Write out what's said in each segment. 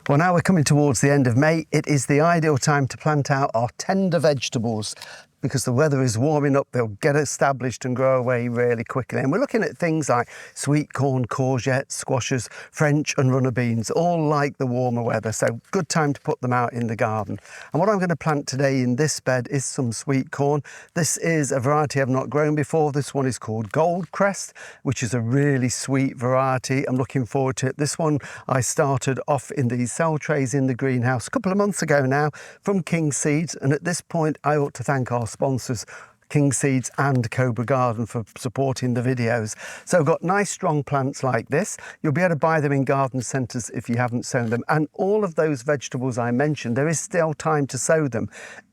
Well, now we're coming towards the end of May. It is the ideal time to plant out our tender vegetables because the weather is warming up. They'll get established and grow away really quickly. And we're looking at things like sweet corn, courgettes, squashes, French and runner beans, all like the warmer weather. So good time to put them out in the garden. And what I'm going to plant today in this bed is some sweet corn. This is a variety I've not grown before. This one is called Goldcrest, which is a really sweet variety. I'm looking forward to it. This one I started off in these cell trays in the greenhouse a couple of months ago now from King Seeds. And at this point, I ought to thank our sponsors, King Seeds and Cobra Garden, for supporting the videos. So I've got nice strong plants like this. You'll be able to buy them in garden centres if you haven't sown them. And all of those vegetables I mentioned, there is still time to sow them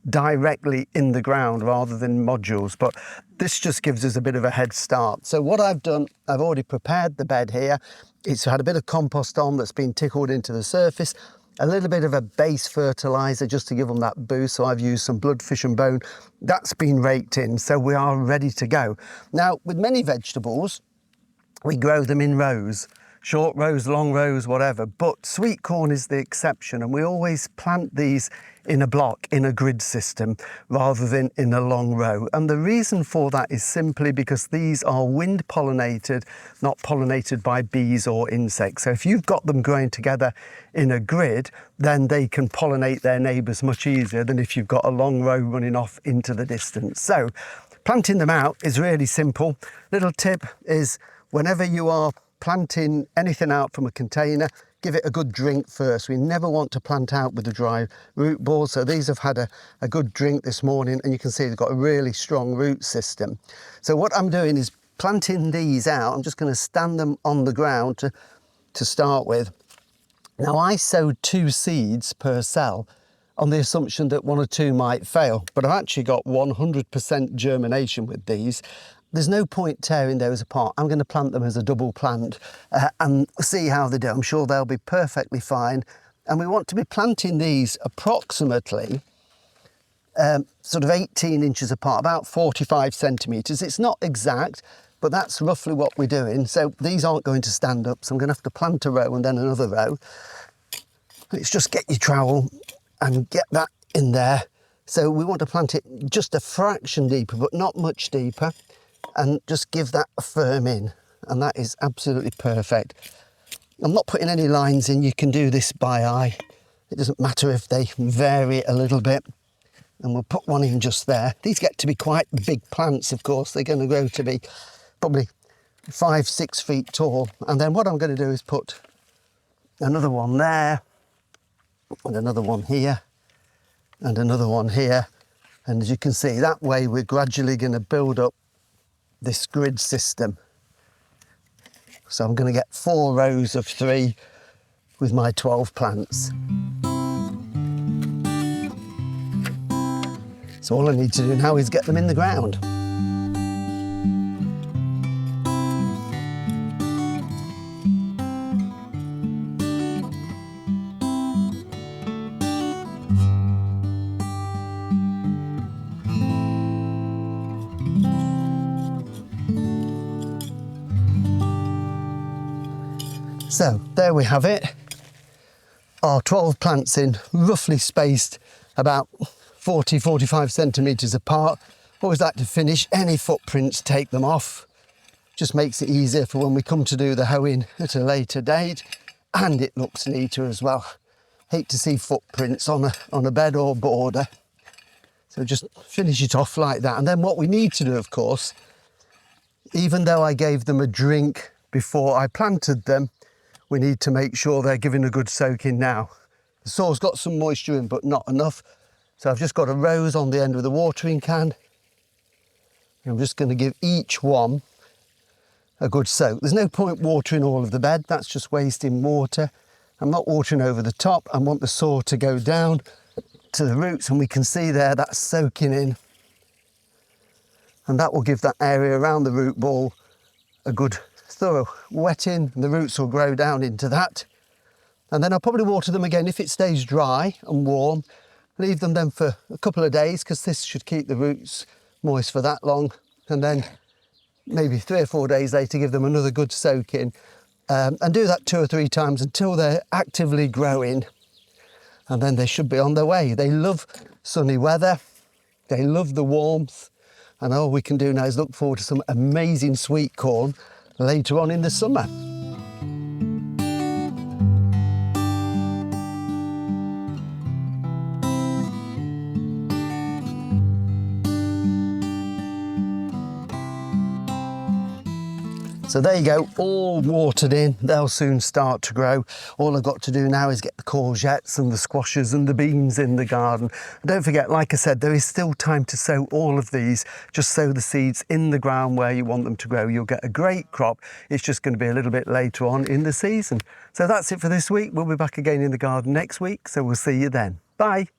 directly in the ground rather than modules, but this just gives us a bit of a head start. So what I've done, I've already prepared the bed here. It's had a bit of compost on that's been tickled into the surface, a little bit of a base fertiliser just to give them that boost. So I've used some blood, fish and bone. That's been raked in, so we are ready to go. Now, with many vegetables, we grow them in rows, short rows, long rows, whatever, but sweet corn is the exception, and we always plant these in a block, in a grid system, rather than in a long row. And the reason for that is simply because these are wind pollinated, not pollinated by bees or insects. So if you've got them growing together in a grid, then they can pollinate their neighbours much easier than if you've got a long row running off into the distance. So planting them out is really simple. Little tip is whenever you are planting anything out from a container, give it a good drink first. We never want to plant out with a dry root ball. So these have had a good drink this morning, and you can see they've got a really strong root system. So what I'm doing is planting these out. I'm just going to stand them on the ground to start with. Now I sowed 2 seeds per cell on the assumption that 1 or 2 might fail, but I've actually got 100% germination with these. There's no point tearing those apart. I'm going to plant them as a double plant and see how they do. I'm sure they'll be perfectly fine. And we want to be planting these approximately sort of 18 inches apart, about 45 centimetres. It's not exact, but that's roughly what we're doing. So these aren't going to stand up, so I'm going to have to plant a row and then another row. Let's just get your trowel and get that in there. So we want to plant it just a fraction deeper, but not much deeper, and just give that a firm in, and that is absolutely perfect. I'm not putting any lines in. You can do this by eye. It doesn't matter if they vary a little bit, and we'll put one in just there. These get to be quite big plants, of course. They're going to grow to be probably 5-6 feet tall. And then what I'm going to do is put another one there, and another one here, and another one here. And as you can see, that way we're gradually going to build up this grid system. So I'm going to get 4 rows of 3 with my 12 plants. So all I need to do now is get them in the ground. So there we have it, our 12 plants in, roughly spaced about 40-45 centimetres apart. Always like to finish any footprints, take them off. Just makes it easier for when we come to do the hoeing at a later date, and it looks neater as well. Hate to see footprints on a bed or border. So just finish it off like that. And then what we need to do, of course, even though I gave them a drink before I planted them, we need to make sure they're giving a good soaking now. The soil's got some moisture in, but not enough. So I've just got a rose on the end of the watering can. I'm just going to give each one a good soak. There's no point watering all of the bed. That's just wasting water. I'm not watering over the top. I want the soil to go down to the roots, and we can see there that's soaking in. And that will give that area around the root ball a good thorough wetting, and the roots will grow down into that. And then I'll probably water them again if it stays dry and warm. Leave them then for a couple of days, because this should keep the roots moist for that long. And then maybe 3 or 4 days later, give them another good soak in. And do that 2 or 3 times until they're actively growing. and then they should be on their way. They love sunny weather, they love the warmth, and all we can do now is look forward to some amazing sweet corn later on in the summer. So there you go, all watered in. They'll soon start to grow. All I've got to do now is get the courgettes and the squashes and the beans in the garden. And don't forget, like I said, there is still time to sow all of these. Just sow the seeds in the ground where you want them to grow. You'll get a great crop. It's just going to be a little bit later on in the season. So that's it for this week. We'll be back again in the garden next week. So we'll see you then. Bye.